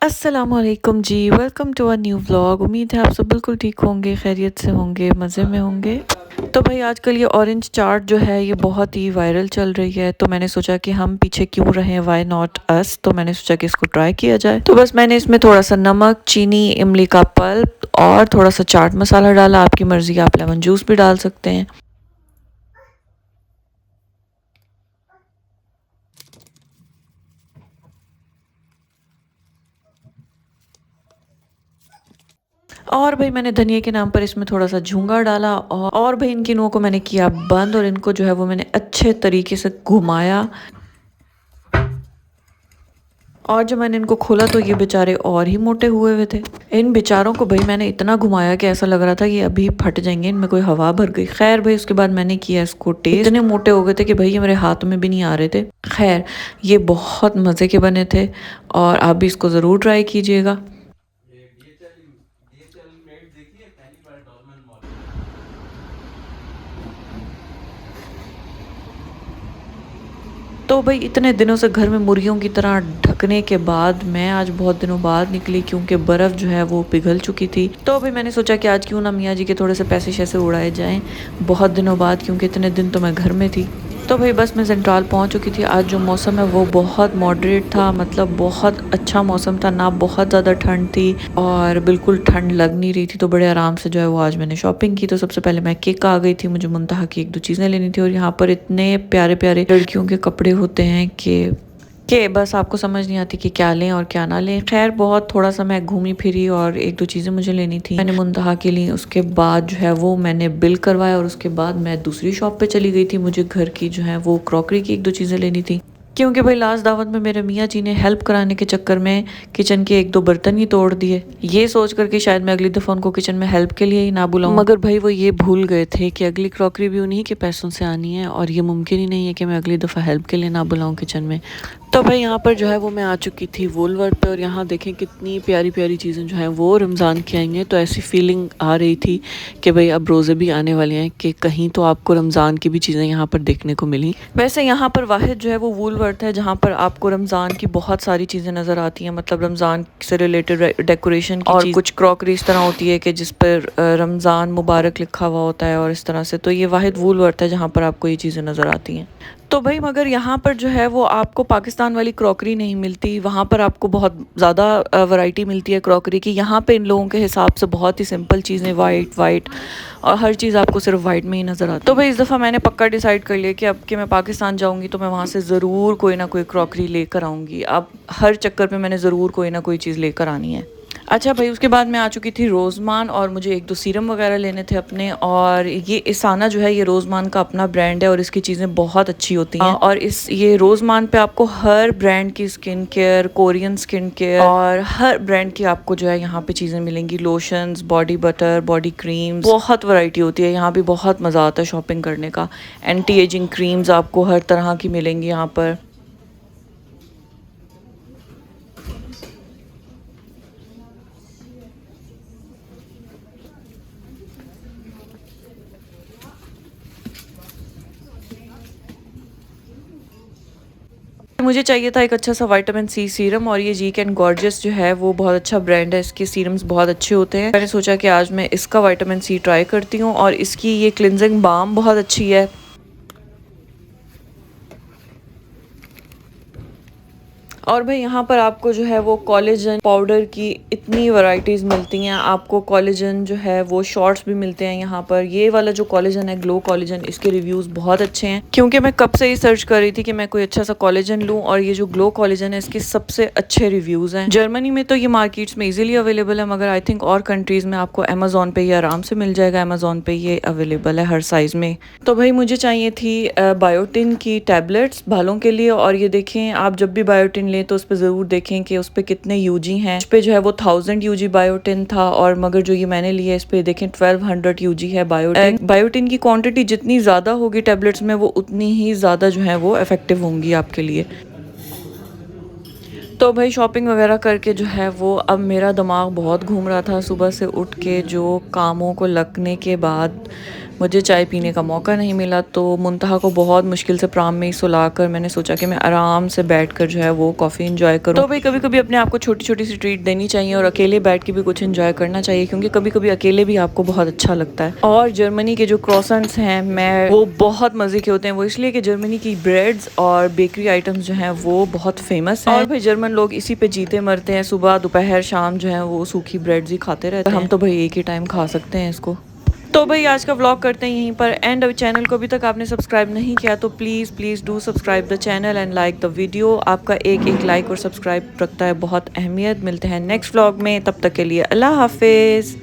अस्सलामुअलैकुम जी, welcome to a new vlog. उम्मीद है आप सब बिल्कुल ठीक होंगे, खैरियत से होंगे, मज़े में होंगे। तो भाई आजकल ये ऑरेंज चाट जो है ये बहुत ही वायरल चल रही है, तो मैंने सोचा कि हम पीछे क्यों रहें, व्हाई नॉट अस। तो मैंने सोचा कि इसको ट्राई किया जाए। तो बस मैंने इसमें थोड़ा सा नमक, चीनी, इमली का पल्प और थोड़ा सा चाट मसाला डाला। आपकी मर्ज़ी, आप लेमन जूस भी डाल सकते हैं। और भाई मैंने धनिया के नाम पर इसमें थोड़ा सा झूंगा डाला और भाई इन किनुओं को मैंने किया बंद और इनको जो है वो मैंने अच्छे तरीके से घुमाया। और जब मैंने इनको खोला तो ये बेचारे और ही मोटे हुए हुए थे। इन बेचारों को भाई मैंने इतना घुमाया कि ऐसा लग रहा था कि अभी फट जाएंगे, इनमें कोई हवा भर गई। खैर भाई उसके बाद मैंने किया इसको टेस्ट। इतने मोटे हो गए थे कि भाई ये मेरे हाथ में भी नहीं आ रहे थे। खैर ये बहुत मज़े के बने थे और आप भी इसको ज़रूर ट्राई कीजिएगा। तो भाई इतने दिनों से घर में मुर्गियों की तरह ढकने के बाद मैं आज बहुत दिनों बाद निकली, क्योंकि बर्फ़ जो है वो पिघल चुकी थी। तो भाई मैंने सोचा कि आज क्यों ना मियाँ जी के थोड़े से पैसे शैसे उड़ाए जाएं बहुत दिनों बाद, क्योंकि इतने दिन तो मैं घर में थी। तो भाई बस मैं सेंट्रल पहुंच चुकी थी। आज जो मौसम है वो बहुत मॉडरेट था, मतलब बहुत अच्छा मौसम था, ना बहुत ज़्यादा ठंड थी और बिल्कुल ठंड लग नहीं रही थी। तो बड़े आराम से जो है वो आज मैंने शॉपिंग की। तो सबसे पहले मैं केक आ गई थी, मुझे मुंतहा की एक दो चीज़ें लेनी थी और यहाँ पर इतने प्यारे प्यारे लड़कियों के कपड़े होते हैं कि बस आपको समझ नहीं आती कि क्या लें और क्या ना लें। खैर बहुत थोड़ा सा मैं घूमी फिरी और एक दो चीज़ें मुझे लेनी थी, मैंने मुंतहा के लिए। उसके बाद जो है वो मैंने बिल करवाया और उसके बाद मैं दूसरी शॉप पे चली गई थी। मुझे घर की जो है वो क्रॉकरी की एक दो चीज़ें लेनी थी, क्योंकि भाई लास्ट दावत में मेरे मियाँ जी ने हेल्प कराने के चक्कर में किचन के एक दो बर्तन ही तोड़ दिए। ये सोच कर कि शायद मैं अगली दफ़ा उनको किचन में हेल्प के लिए ही ना बुलाऊं, मगर भाई वो ये भूल गए थे कि अगली क्रॉकरी भी उन्हीं के पैसों से आनी है और ये मुमकिन ही नहीं है कि मैं अगली दफ़ा हेल्प के लिए ना बुलाऊं किचन में। तो भाई यहाँ पर जो है वो मैं आ चुकी थी वूलवर्थ पे और यहाँ देखें कितनी प्यारी प्यारी चीज़ें जो हैं वो रमज़ान की आई हैं। तो ऐसी फीलिंग आ रही थी कि भाई अब रोज़े भी आने वाले हैं कि कहीं तो आपको रमज़ान की भी चीज़ें यहाँ पर देखने को मिली। वैसे यहाँ पर वाहिद जो है वो वूलवर्थ है जहाँ पर आपको रमज़ान की बहुत सारी चीज़ें नज़र आती हैं, मतलब रमज़ान से रिलेटेड डेकोरेशन की और कुछ क्रॉकरी इस तरह होती है कि जिस पर रमज़ान मुबारक लिखा हुआ होता है और इस तरह से। तो ये वाहिद वूलवर्थ है जहाँ पर आपको ये चीज़ें नज़र आती हैं। तो भाई मगर यहाँ पर जो है वो आपको पाकिस्तान वाली क्रॉकरी नहीं मिलती, वहाँ पर आपको बहुत ज़्यादा वैरायटी मिलती है क्रॉकरी की। यहाँ पे इन लोगों के हिसाब से बहुत ही सिंपल चीज़ें, वाइट वाइट और हर चीज़ आपको सिर्फ वाइट में ही नज़र आती है। तो भाई इस दफ़ा मैंने पक्का डिसाइड कर लिया कि अब कि मैं पाकिस्तान जाऊँगी तो मैं वहाँ से ज़रूर कोई ना कोई क्रॉकरी लेकर आऊँगी। अब हर चक्कर पे मैंने ज़रूर कोई ना कोई चीज़ लेकर आनी है। अच्छा भाई उसके बाद मैं आ चुकी थी रोज़मान और मुझे एक दो सीरम वगैरह लेने थे अपने। और ये इसाना जो है ये रोज़मान का अपना ब्रांड है और इसकी चीज़ें बहुत अच्छी होती हैं। और इस ये रोज़मान पे आपको हर ब्रांड की skin care, Korean skin care और हर ब्रांड की आपको जो है यहाँ पे चीज़ें मिलेंगी। Lotions, body butter, body creams, बहुत वैरायटी होती है यहाँ भी। बहुत मज़ा आता है शॉपिंग करने का। एंटी एजिंग क्रीम्स आपको हर तरह की मिलेंगी यहाँ पर। मुझे चाहिए था एक अच्छा सा विटामिन सी सीरम और ये जीक एंड गॉर्जियस जो है वो बहुत अच्छा ब्रांड है, इसके सीरम्स बहुत अच्छे होते हैं। मैंने सोचा कि आज मैं इसका विटामिन सी ट्राई करती हूँ और इसकी ये क्लिनजिंग बाम बहुत अच्छी है। और भाई यहाँ पर आपको जो है वो कोलेजन पाउडर की इतनी वैरायटीज़ मिलती हैं। आपको कोलेजन जो है वो शॉर्ट्स भी मिलते हैं यहाँ पर। ये वाला जो कोलेजन है, ग्लो कोलेजन, इसके रिव्यूज़ बहुत अच्छे हैं, क्योंकि मैं कब से ही सर्च कर रही थी कि मैं कोई अच्छा सा कोलेजन लूँ और ये जो ग्लो कोलेजन है इसके सबसे अच्छे रिव्यूज़ हैं। जर्मनी में तो ये मार्केट्स में ईजिली अवेलेबल है, मगर आई थिंक और कंट्रीज़ में आपको अमेजोन पे ये आराम से मिल जाएगा। अमेजोन पे ये अवेलेबल है हर साइज़ में। तो भाई मुझे चाहिए थी बायोटिन की टैबलेट्स बालों के लिए। और ये देखें, आप जब भी बायोटिन तो उस पर ज़रूर देखें कि उस पर कितने यूजी हैं। इस पे जो है वो 1000 यूजी बायोटिन था और मगर जो ये मैंने लिया इस पे देखें 1200 यूजी है बायोटिन। बायोटिन की क्वांटिटी जितनी ज़्यादा होगी टैबलेट्स में वो उतनी ही ज़्यादा जो है वो इफेक्टिव होंगी आपके लिए। तो भाई शॉपिंग वगैरह करके जो है वो अब मेरा दिमाग बहुत घूम रहा था सुबह से उठ के। जो कामों को लगने के बाद मुझे चाय पीने का मौका नहीं मिला, तो मुंतहा को बहुत मुश्किल से प्राम में ही सुलाकर मैंने सोचा कि मैं आराम से बैठकर जो है वो कॉफ़ी इंजॉय करूँ। तो भाई कभी कभी अपने आप को छोटी छोटी सी ट्रीट देनी चाहिए और अकेले बैठ के भी कुछ इंजॉय करना चाहिए, क्योंकि कभी कभी अकेले भी आपको बहुत अच्छा लगता है। और जर्मनी के जो क्रॉसन्स हैं मैं वो बहुत मज़े के होते हैं, वो इसलिए कि जर्मनी की ब्रेड्स और बेकरी आइटम्स जो हैं वो बहुत फेमस हैं। और भाई जर्मन लोग इसी पे जीते मरते हैं, सुबह दोपहर शाम जो है वो सूखी ब्रेड्स ही खाते रहते हैं। हम तो भाई एक ही टाइम खा सकते हैं इसको। तो भाई आज का व्लॉग करते हैं यहीं पर एंड। अभी चैनल को अभी तक आपने सब्सक्राइब नहीं किया तो please please do subscribe the channel and like the video. आपका एक एक लाइक और सब्सक्राइब रखता है बहुत अहमियत। मिलते हैं नेक्स्ट व्लॉग में, तब तक के लिए अल्लाह हाफिज़।